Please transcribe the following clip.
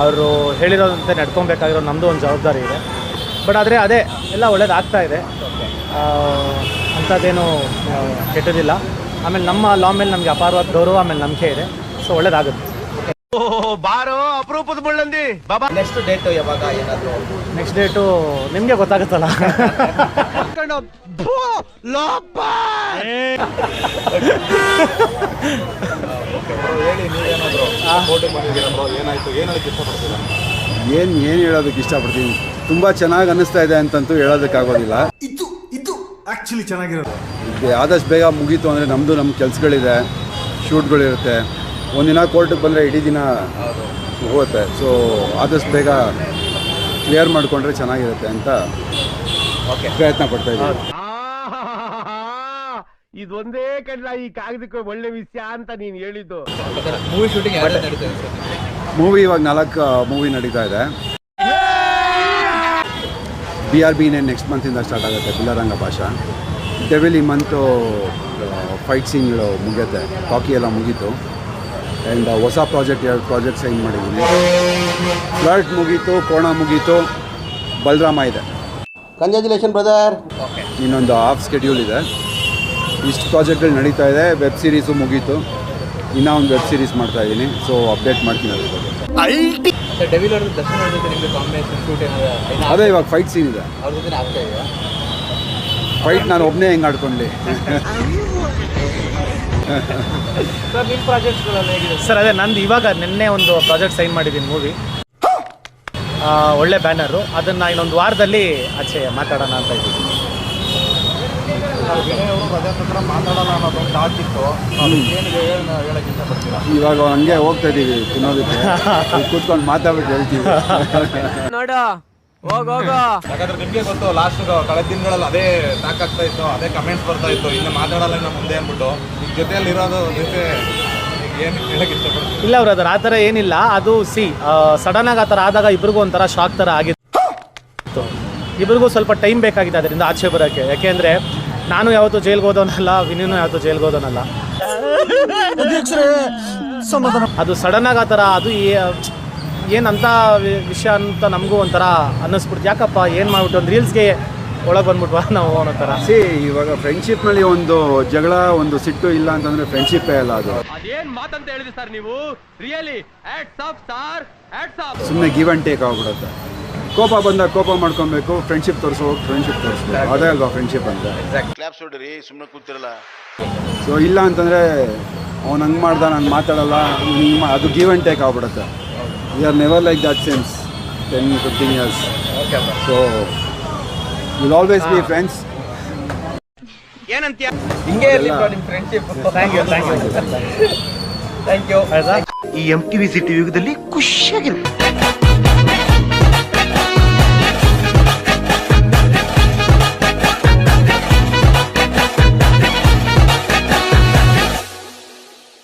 ಅವರು ಹೇಳಿರೋದಂತೆ ನಡ್ಕೊಬೇಕಾಗಿರೋ ನಮ್ಮದು ಒಂದು ಜವಾಬ್ದಾರಿ ಇದೆ. ಬಟ್ ಆದರೆ ಅದೇ ಎಲ್ಲ ಒಳ್ಳೇದಾಗ್ತಾ ಇದೆ, ಅಂಥದ್ದೇನು ಕೆಟ್ಟದಿಲ್ಲ. ಆಮೇಲೆ ನಮ್ಮ ಲಾ ಮೇಲೆ ನಮಗೆ ಅಪಾರವಾದ ಗೌರವ ಆಮೇಲೆ ನಂಬಿಕೆ ಇದೆ. ಸೊ ಒಳ್ಳೇದಾಗುತ್ತೆ. ಬಾರೋ ಅಪರೂಪದ ಮುಳ್ಳಂದಿ ಬಾಬಾ. ನೆಕ್ಸ್ಟ್ ಡೇಟು ಯಾವಾಗ? ಏನಾದರೂ ನೆಕ್ಸ್ಟ್ ಡೇಟು ನಿಮಗೆ ಗೊತ್ತಾಗುತ್ತಲ್ಲ. ಹೇಳಿ, ನೀವೇನಾದರೂ ಕೋರ್ಟಿಗೆ ಬಂದಿದ್ದೀರಾ ಬ್ರೋ? ಏನಾಯ್ತು, ಏನು ಹೇಳಕ್ಕೆ ಇಷ್ಟಪಡ್ತೀರಾ? ಏನು ಹೇಳೋದಕ್ಕೆ ಇಷ್ಟಪಡ್ತೀನಿ, ತುಂಬ ಚೆನ್ನಾಗಿ ಅನ್ನಿಸ್ತಾ ಇದೆ ಅಂತಂತೂ ಹೇಳೋದಕ್ಕಾಗೋದಿಲ್ಲ. ಇದು ಆ್ಯಕ್ಚುಲಿ ಚೆನ್ನಾಗಿರೋದು. ಆದಷ್ಟು ಬೇಗ ಮುಗೀತು ಅಂದರೆ ನಮ್ಮ ಕೆಲಸಗಳಿದೆ, ಶೂಟ್ಗಳಿರುತ್ತೆ. ಒಂದಿನ ಕೋರ್ಟಿಗೆ ಬಂದರೆ ಇಡೀ ದಿನ ಹೋಗುತ್ತೆ. ಸೊ ಆದಷ್ಟು ಬೇಗ ಕ್ಲಿಯರ್ ಮಾಡಿಕೊಂಡ್ರೆ ಚೆನ್ನಾಗಿರುತ್ತೆ ಅಂತ ಪ್ರಯತ್ನ ಪಡ್ತಾ ಇದ್ದೀವಿ. ಇದೊಂದೇ ಕಡ್ಲ ಈ ಕಾಗದಕ್ಕೆ ಒಳ್ಳೆ ವಿಷಯ ಅಂತ ನೀನು ಹೇಳಿದ್ದು. ಮೂವಿ ಶೂಟಿಂಗ್ ಯಾರು ನಡೀತಾ ಇದೆ? ಮೂವಿ ಇವಾಗ 4 ಮೂವಿ ನಡೀತಾ ಇದೆ. BRB ನೆಕ್ಸ್ಟ್ ಮಂತಿಂದ ಸ್ಟಾರ್ಟ್ ಆಗುತ್ತೆ, ಬಿಲ್ಲರಂಗ ಭಾಷಾ. ಡೆವಿಲ್ ಈ ಮಂತು ಫೈಟ್ ಸೀನ್ಗಳು ಮುಗಿಯುತ್ತೆ, ಕಾಕಿ ಎಲ್ಲ ಮುಗೀತು. ಆ್ಯಂಡ್ ಹೊಸ ಎರಡು ಪ್ರಾಜೆಕ್ಟ್ ಸೈನ್ ಮಾಡಿದ್ದೀನಿ. ಫ್ಲರ್ಟ್ ಮುಗೀತು, ಕೋಣ ಮುಗೀತು, ಬಲರಾಮ ಇದೆ. Congratulation brother. ಇನ್ನೊಂದು ಹಾಫ್ ಸ್ಕೆಡ್ಯೂಲ್ ಇದೆ. ಇಷ್ಟು ಪ್ರಾಜೆಕ್ಟ್ಗಳು ನಡೀತಾ ಇದೆ. ವೆಬ್ ಸೀರೀಸು ಮುಗೀತು, ಇನ್ನೂ ಒಂದು ವೆಬ್ ಸೀರೀಸ್ ಮಾಡ್ತಾ ಇದ್ದೀನಿ. ಸೊ ಅಪ್ಡೇಟ್ ಮಾಡ್ತೀನಿ ಅದ್ರ ಬಗ್ಗೆ. ಡೆವಿಲ್ ಅವ್ರ ದರ್ಶನ್ ಅವ್ರ ಜೊತೆ ನಿಮಗೆ ಕಾಂಬಿನೇಷನ್ ಶೂಟ್ ಏನಾದ್ರು? ಅದೇ ಇವಾಗ ಫೈಟ್ ಸೀನ್ ಇದೆ. ಅವ್ರ ಜೊತೆ ಆಗ್ತಾ ಇದೆಯಾ ಫೈಟ್? ನಾನು ಒಬ್ಬನೇ ಹೆಂಗೆ ಆಡ್ಕೊಂಡ್ಲಿ. ಸರ್ ನಿಮ್ಮ ಪ್ರಾಜೆಕ್ಟ್ಸ್ಗಳೆಲ್ಲ ಹೇಗಿದೆ? ಸರ್ ಅದೇ ನಂದು ಇವಾಗ ನಿನ್ನೆ ಒಂದು ಪ್ರಾಜೆಕ್ಟ್ ಸೈನ್ ಮಾಡಿದ್ದೀನಿ, ಮೂವಿ. ಒಳ್ಳೆ ಬ್ಯಾನರು. ಅದನ್ನು ಇನ್ನೊಂದು ವಾರದಲ್ಲಿ ಆಚೆ ಮಾತಾಡೋಣ ಅಂತ ಇದ್ದೀನಿ. ವಿನಯ್ ಅವರು ಪ್ರಜಾತಂತ್ರ ಮಾತಾಡೋಣ ಅನ್ನೋದೊಂದು ಡಾಟ್ ಇತ್ತು. ಏನಿದೆ ಹೇಳಕ್ಕೆ ಇಷ್ಟಪಡ್ತೀರಾ? ಇವಾಗ ಹಂಗೆ ಹೋಗ್ತಾ ಇದ್ದೀವಿ ತಿನ್ನೋದಕ್ಕೆ, ಕೂತ್ಕೊಂಡು ಮಾತಾಡ್ಬಿಟ್ಟು ಹೇಳ್ತೀವಿ. ನೋಡ ಹೋಗೋಗ. ಯಾಕಂದ್ರೆ ನಿಮಗೆ ಗೊತ್ತು, ಲಾಸ್ಟ್ ಕಳೆದ ದಿನಗಳಲ್ಲಿ ಅದೇ ಟಾಕ್ ಆಗ್ತಾ ಇತ್ತು, ಅದೇ ಕಮೆಂಟ್ಸ್ ಬರ್ತಾ ಇತ್ತು, ಇನ್ನು ಮಾತಾಡಲ್ಲ ಇನ್ನು ಮುಂದೆ ಅಂದ್ಬಿಟ್ಟು. ಈಗ ಜೊತೆಯಲ್ಲಿ ಇರೋದು ಜೊತೆ ಏನು ಹೇಳಕ್ಕೆ ಇಷ್ಟಪಡ್ತೀವಿ? ಇಲ್ಲ ಬ್ರದರ್, ಆ ಥರ ಏನಿಲ್ಲ. ಅದು ಸಡನ್ನಾಗಿ ಆ ಥರ ಆದಾಗ ಇಬ್ರಿಗೂ ಒಂಥರ ಶಾಕ್ ಥರ ಆಗಿತ್ತು. ಇಬ್ರಿಗೂ ಸ್ವಲ್ಪ ಟೈಮ್ ಬೇಕಾಗಿದೆ ಅದರಿಂದ ಆಚೆ ಬರೋಕ್ಕೆ. ಯಾಕೆಂದರೆ ನಾನು ಯಾವತ್ತೂ ಜೈಲ್ಗೆ ಹೋದವನಲ್ಲ, ವಿನಯನೂ ಯಾವತ್ತೂ ಜೈಲ್ಗೆ ಹೋದವನಲ್ಲ. ಅದು ಸಡನ್ನಾಗಿ ಆ ಥರ ಅದು ಏನಂತ ವಿಷಯ ಅಂತ ನಮಗೂ ಒಂಥರ ಅನ್ನಿಸ್ಬಿಡ್ತು. ಯಾಕಪ್ಪ ಏನು ಮಾಡ್ಬಿಟ್ಟು ಒಂದು ರೀಲ್ಸ್ಗೆ ಒಳಗೆ ಬಂದ್ಬಿಟ್ವಾ ನಾವು ಅನ್ನೋ ಥರ. ಇವಾಗ ಫ್ರೆಂಡ್ಶಿಪ್ನಲ್ಲಿ ಒಂದು ಜಗಳ, ಒಂದು ಸಿಟ್ಟು ಇಲ್ಲ ಅಂತಂದರೆ ಫ್ರೆಂಡ್ಶಿಪ್ಪೇ ಅಲ್ಲ ಅದು. ಅದೇನು ಮಾತಂತ ಹೇಳಿದ್ರಿ ಸರ್ ನೀವು? Really hats off sir, hats off. ಸುಮ್ಮನೆ ಗಿವ್ ಆ್ಯಂಡ್ ಟೇಕ್ ಆಗ್ಬಿಡುತ್ತೆ. ಕೋಪ ಬಂದಾಗ ಕೋಪ ಮಾಡ್ಕೊಬೇಕು, ಫ್ರೆಂಡ್ಶಿಪ್ ತೋರಿಸೋಕೆ ಫ್ರೆಂಡ್ಶಿಪ್ ತೋರಿಸ್ಬೇಕು. ಅದೇ ಅಲ್ವಾ ಫ್ರೆಂಡ್ಶಿಪ್ ಅಂತ. ಕ್ಲಾಪ್ಸ್ ಹೊಡ್ರಿ, ಸುಮ್ಮನೆ ಕೂತಿರಲ್ಲ. ಸೊ ಇಲ್ಲ ಅಂತಂದರೆ ಅವ್ನು ಹಂಗೆ ಮಾಡ್ದ, ನಾನು ಮಾತಾಡಲ್ಲ, ಅದು ಗಿವ್ ಆ್ಯಂಡ್ ಟೇಕ್ ಆಗ್ಬಿಡುತ್ತೆ. We are never like that since 10-15 years. So will always be friends. ಏನಂತೀಯ? ಹಿಂಗೆ ಇರಲಿ ನಿಮ್ಮ friendship. Thank you. Thank you. ಆಯ್ತಾ? ಈ MTV ಸಿಟಿ ಯುಗದಲ್ಲಿ ಖುಷಿಯಾಗಿರುತ್ತೆ.